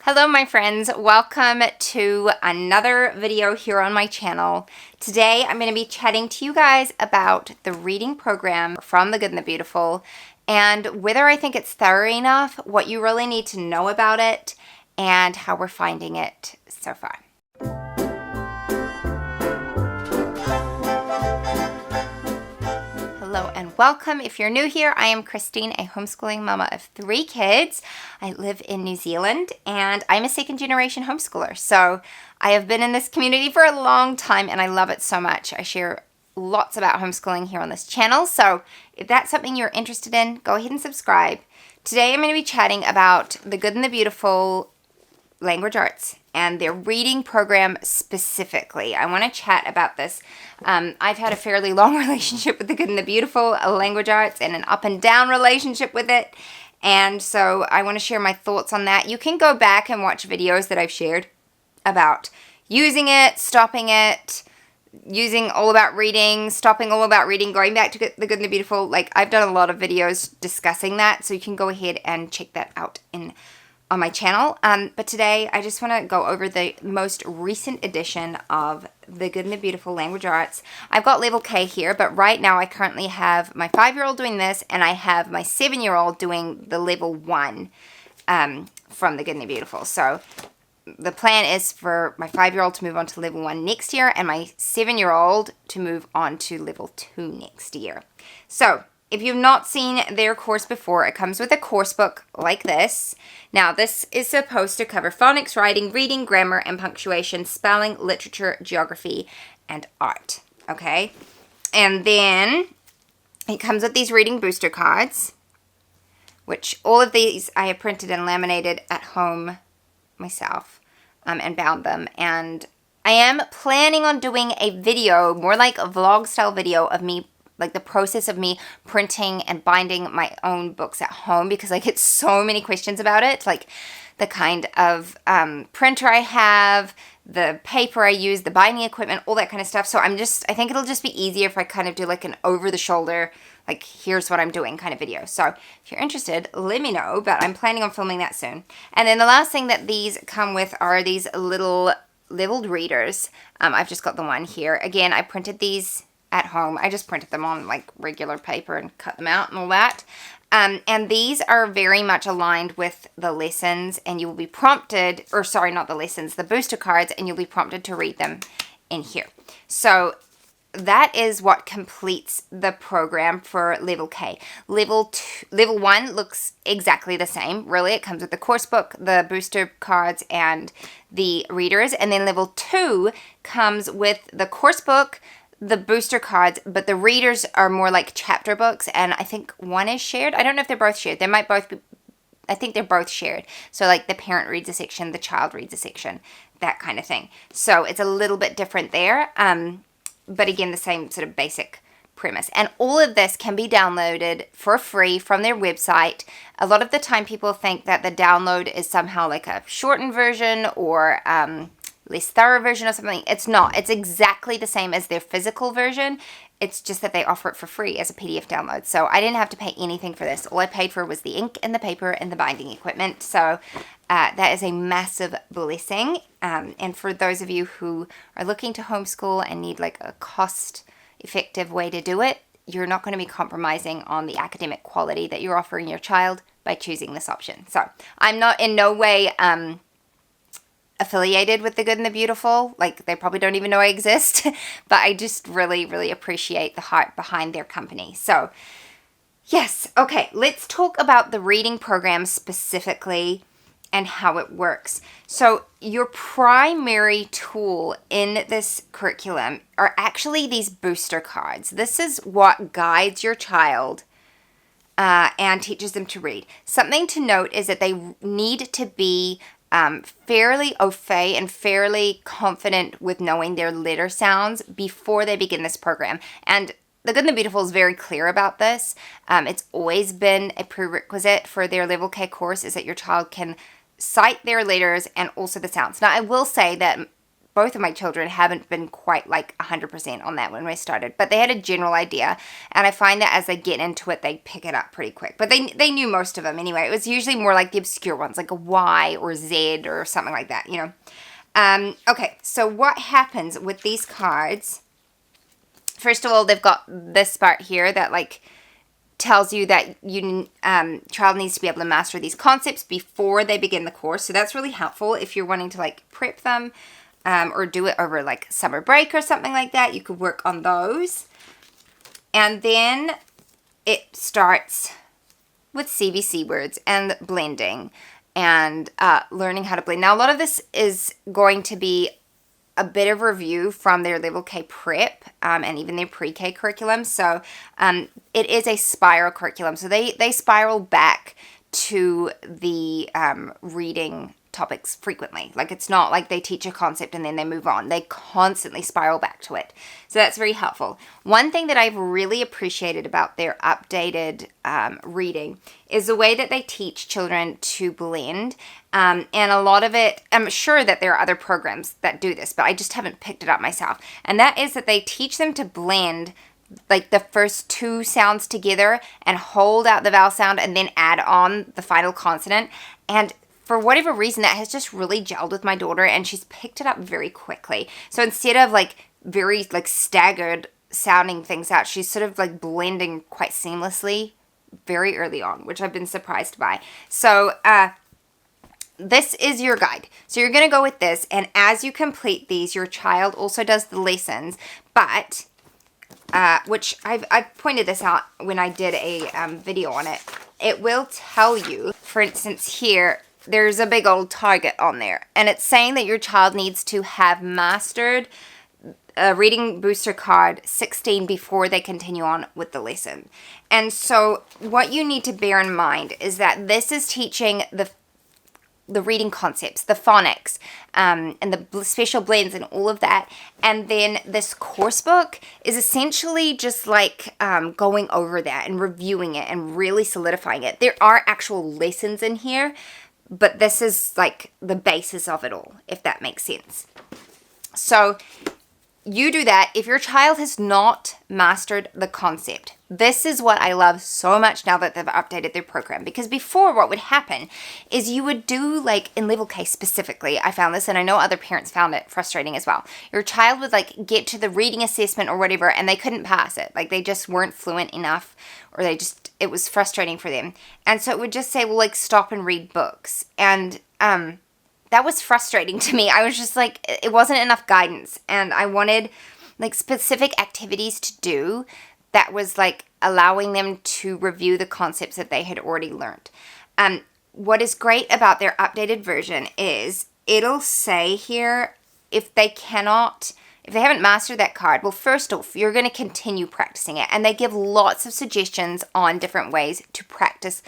Hello my friends, welcome to another video here on my channel. Today I'm going to be chatting to you guys about the reading program from The Good and the Beautiful and whether I think it's thorough enough, what you really need to know about it, and how we're finding it so far. Hello and welcome. If you're new here, I am Christine, a homeschooling mama of 3 kids. I live in New Zealand and I'm a second generation homeschooler. So I have been in this community for a long time and I love it so much. I share lots about homeschooling here on this channel. So if that's something you're interested in, go ahead and subscribe. Today I'm going to be chatting about The Good and the Beautiful language arts and their reading program specifically. I want to chat about this. I've had a fairly long relationship with The Good and the Beautiful language arts and an up and down relationship with it. And so I want to share my thoughts on that. You can go back and watch videos that I've shared about using it, stopping it, using all about reading, stopping all about reading, going back to The Good and the Beautiful. Like, I've done a lot of videos discussing that, so you can go ahead and check that out on my channel. But today I just want to go over the most recent edition of The Good and the Beautiful Language Arts. I've got level K here, but right now I currently have my 5-year-old doing this and I have my 7-year-old doing the level 1 from The Good and the Beautiful. So the plan is for my 5-year-old to move on to level 1 next year and my 7-year-old to move on to level 2 next year. So if you've not seen their course before, it comes with a course book like this. Now, this is supposed to cover phonics, writing, reading, grammar, and punctuation, spelling, literature, geography, and art. Okay? And then it comes with these reading booster cards, which all of these I have printed and laminated at home myself and bound them. And I am planning on doing a video, more like a vlog style video of me, like the process of me printing and binding my own books at home, because I get so many questions about it, like the kind of printer I have, the paper I use, the binding equipment, all that kind of stuff. So I think it'll just be easier if I kind of do like an over the shoulder, like here's what I'm doing kind of video. So if you're interested, let me know, but I'm planning on filming that soon. And then the last thing that these come with are these little leveled readers. I've just got the one here. Again, I printed these at home. I just printed them on like regular paper and cut them out and all that. And these are very much aligned with the lessons, and you will be prompted, or sorry, not the lessons, the booster cards, and you'll be prompted to read them in here. So that is what completes the program for level K. Level 1 looks exactly the same. Really, it comes with the course book, the booster cards, and the readers. And then level 2 comes with the course book, the booster cards, but the readers are more like chapter books, and I think one is shared. I don't know if they're both shared. They might both be, I think they're both shared. So like the parent reads a section, the child reads a section, that kind of thing. So it's a little bit different there, but again, the same sort of basic premise. And all of this can be downloaded for free from their website. A lot of the time people think that the download is somehow like a shortened version or less thorough version or something. It's not. It's exactly the same as their physical version. It's just that they offer it for free as a PDF download. So I didn't have to pay anything for this. All I paid for was the ink and the paper and the binding equipment. So that is a massive blessing. And for those of you who are looking to homeschool and need like a cost-effective way to do it, you're not going to be compromising on the academic quality that you're offering your child by choosing this option. So I'm not in no way affiliated with The Good and the Beautiful. Like, they probably don't even know I exist, but I just really, really appreciate the heart behind their company. So yes, okay, let's talk about the reading program specifically and how it works. So your primary tool in this curriculum are actually these booster cards. This is what guides your child and teaches them to read. Something to note is that they need to be fairly au fait and fairly confident with knowing their letter sounds before they begin this program. And The Good and the Beautiful is very clear about this. It's always been a prerequisite for their level K course is that your child can cite their letters and also the sounds. Now, I will say that both of my children haven't been quite like 100% on that when we started, but they had a general idea, and I find that as they get into it, they pick it up pretty quick. But they knew most of them anyway. It was usually more like the obscure ones, like a Y or Z or something like that, you know. Okay, so what happens with these cards? First of all, they've got this part here that like tells you that you child needs to be able to master these concepts before they begin the course. So that's really helpful if you're wanting to like prep them or do it over like summer break or something like that. You could work on those. And then it starts with CVC words and blending and learning how to blend. Now, a lot of this is going to be a bit of review from their level K prep and even their pre-K curriculum. So it is a spiral curriculum. So they spiral back to the reading topics frequently. Like, it's not like they teach a concept and then they move on. They constantly spiral back to it. So that's very helpful. One thing that I've really appreciated about their updated reading is the way that they teach children to blend. And a lot of it, I'm sure that there are other programs that do this, but I just haven't picked it up myself. And that is that they teach them to blend like the first two sounds together and hold out the vowel sound and then add on the final consonant. And for whatever reason, that has just really gelled with my daughter, and she's picked it up very quickly. So instead of like very like staggered sounding things out, she's sort of like blending quite seamlessly very early on, which I've been surprised by. So this is your guide. So you're going to go with this, and as you complete these, your child also does the lessons, but which I've pointed this out when I did a video on it. It will tell you, for instance, here, there's a big old target on there, and it's saying that your child needs to have mastered a reading booster card 16 before they continue on with the lesson. And so what you need to bear in mind is that this is teaching the reading concepts, the phonics, and the special blends and all of that. And then this course book is essentially just like going over that and reviewing it and really solidifying it. There are actual lessons in here, but this is like the basis of it all, if that makes sense. So you do that. If your child has not mastered the concept, this is what I love so much now that they've updated their program. Because before, what would happen is you would do, like in level K specifically, I found this, and I know other parents found it frustrating as well. Your child would like get to the reading assessment or whatever, and they couldn't pass it. Like, they just weren't fluent enough, or it was frustrating for them. And so it would just say, well, like, stop and read books. And that was frustrating to me. I was just like, it wasn't enough guidance, and I wanted like specific activities to do that was like allowing them to review the concepts that they had already learned. What is great about their updated version is it'll say here if they haven't mastered that card, well, first off, you're going to continue practicing it. And they give lots of suggestions on different ways to practice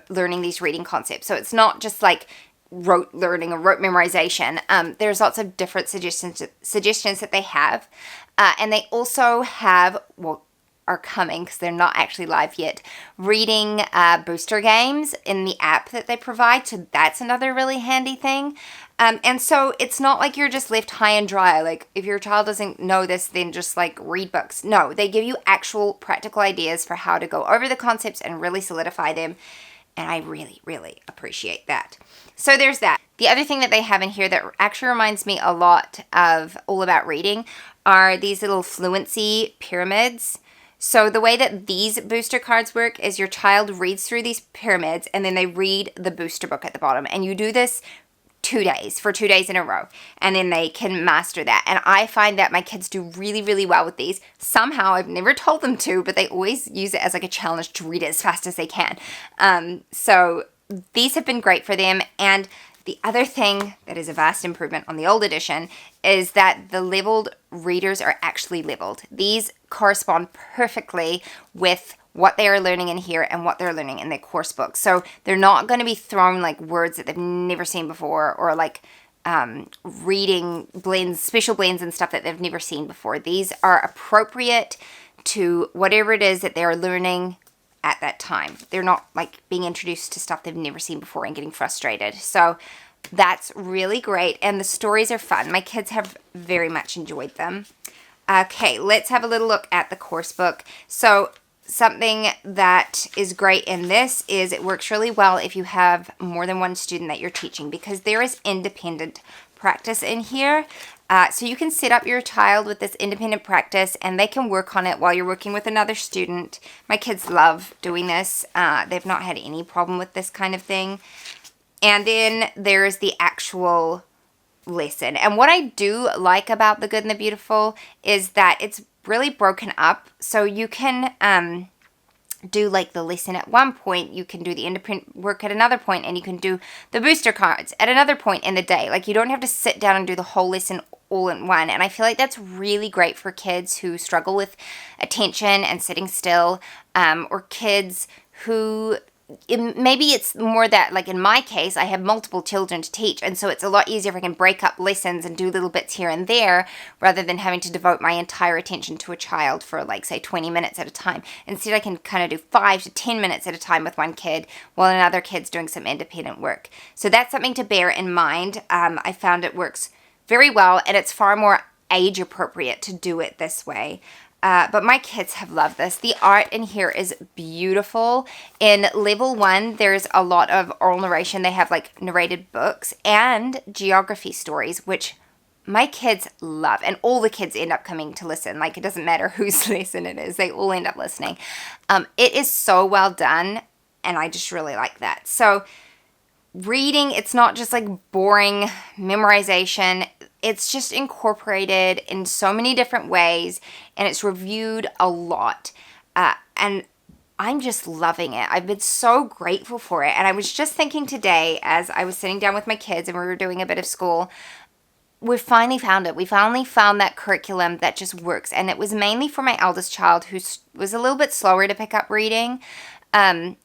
learning these reading concepts. So it's not just like rote learning or rote memorization. There's lots of different suggestions that they have. And they also have, are coming, because they're not actually live yet, reading booster games in the app that they provide. So that's another really handy thing. And so it's not like you're just left high and dry. Like, if your child doesn't know this, then just like read books. No, they give you actual practical ideas for how to go over the concepts and really solidify them. And I really, really appreciate that. So there's that. The other thing that they have in here that actually reminds me a lot of All About Reading are these little Fluency Pyramids. So the way that these booster cards work is your child reads through these pyramids, and then they read the booster book at the bottom. And you do this for 2 days in a row, and then they can master that. And I find that my kids do really, really well with these. Somehow, I've never told them to, but they always use it as like a challenge to read it as fast as they can. So these have been great for them. And the other thing that is a vast improvement on the old edition is that the leveled readers are actually leveled. These correspond perfectly with what they are learning in here and what they're learning in their course book. So they're not going to be thrown like words that they've never seen before, or like reading blends, special blends and stuff that they've never seen before. These are appropriate to whatever it is that they're learning at that time. They're not like being introduced to stuff they've never seen before and getting frustrated. So that's really great. And the stories are fun. My kids have very much enjoyed them. Okay, let's have a little look at the course book. So something that is great in this is it works really well if you have more than one student that you're teaching, because there is independent practice in here. So you can set up your child with this independent practice and they can work on it while you're working with another student. My kids love doing this. They've not had any problem with this kind of thing. And then there's the actual lesson. And what I do like about The Good and the Beautiful is that it's really broken up. So you can do like the lesson at one point, you can do the independent work at another point, and you can do the booster cards at another point in the day. Like, you don't have to sit down and do the whole lesson all in one. And I feel like that's really great for kids who struggle with attention and sitting still, or kids who maybe it's more that, like in my case, I have multiple children to teach, and so it's a lot easier if I can break up lessons and do little bits here and there rather than having to devote my entire attention to a child for, like, say 20 minutes at a time. Instead, I can kind of do 5 to 10 minutes at a time with one kid while another kid's doing some independent work. So that's something to bear in mind. I found it works very well, and it's far more age appropriate to do it this way. But my kids have loved this. The art in here is beautiful. In level 1, there's a lot of oral narration. They have like narrated books and geography stories, which my kids love. And all the kids end up coming to listen. Like, it doesn't matter whose lesson it is. They all end up listening. It is so well done, and I just really like that. So reading, it's not just like boring memorization. It's just incorporated in so many different ways, and it's reviewed a lot. And I'm just loving it. I've been so grateful for it. And I was just thinking today, as I was sitting down with my kids and we were doing a bit of school, we finally found it. We finally found that curriculum that just works. And it was mainly for my eldest child, who was a little bit slower to pick up reading.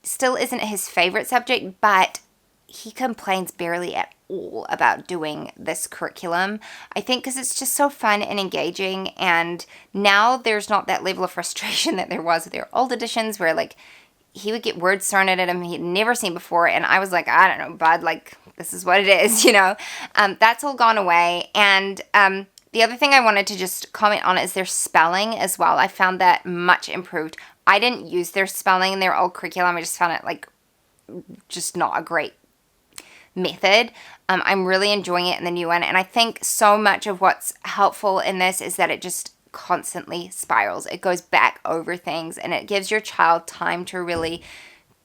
Still isn't his favorite subject, but he complains barely at all about doing this curriculum. I think because it's just so fun and engaging, and now there's not that level of frustration that there was with their old editions where, like, he would get words thrown at him he'd never seen before, and I was like, I don't know, bud, like, this is what it is, you know. That's all gone away. And the other thing I wanted to just comment on is their spelling as well. I found that much improved. I didn't use their spelling in their old curriculum. I just found it, like, just not a great method. I'm really enjoying it in the new one, and I think so much of what's helpful in this is that it just constantly spirals. It goes back over things, and it gives your child time to really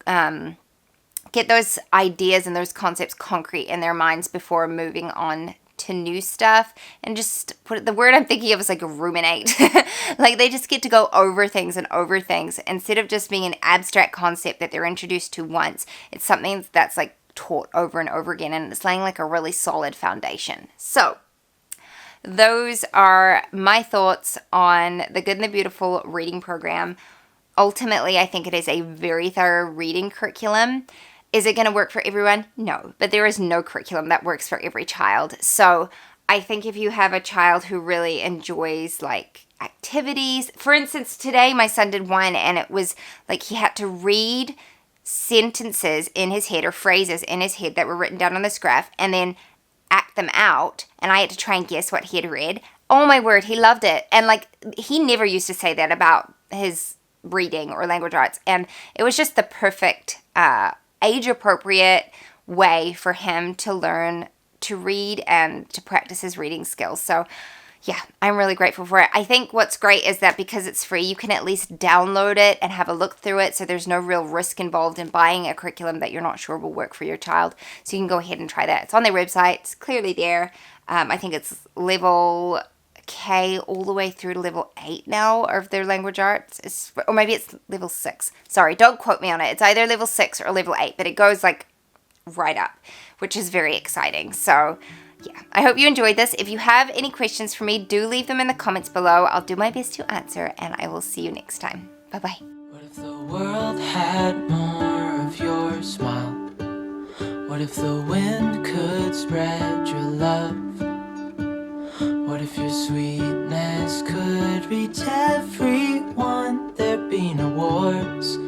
get those ideas and those concepts concrete in their minds before moving on to new stuff. And just the word I'm thinking of is like ruminate. Like, they just get to go over things and over things instead of just being an abstract concept that they're introduced to once. It's something that's like taught over and over again, and it's laying like a really solid foundation. So those are my thoughts on the Good and the Beautiful reading program. Ultimately, I think it is a very thorough reading curriculum. Is it going to work for everyone? No, but there is no curriculum that works for every child. So I think if you have a child who really enjoys like activities, for instance, today my son did one, and it was like he had to read sentences in his head or phrases in his head that were written down on this graph and then act them out, and I had to try and guess what he had read. Oh my word, he loved it. And like, he never used to say that about his reading or language arts, and it was just the perfect age appropriate way for him to learn to read and to practice his reading skills. So yeah, I'm really grateful for it. I think what's great is that because it's free, you can at least download it and have a look through it, so there's no real risk involved in buying a curriculum that you're not sure will work for your child. So you can go ahead and try that. It's on their website. It's clearly there. I think it's level K all the way through to level 8 now of their language arts. Or maybe it's level 6. Sorry, don't quote me on it. It's either level 6 or level 8, but it goes like right up, which is very exciting. So yeah, I hope you enjoyed this. If you have any questions for me, do leave them in the comments below. I'll do my best to answer, and I will see you next time. Bye-bye. What if the world had more of your smile? What if the wind could spread your love? What if your sweetness could reach everyone? There'd be no wars,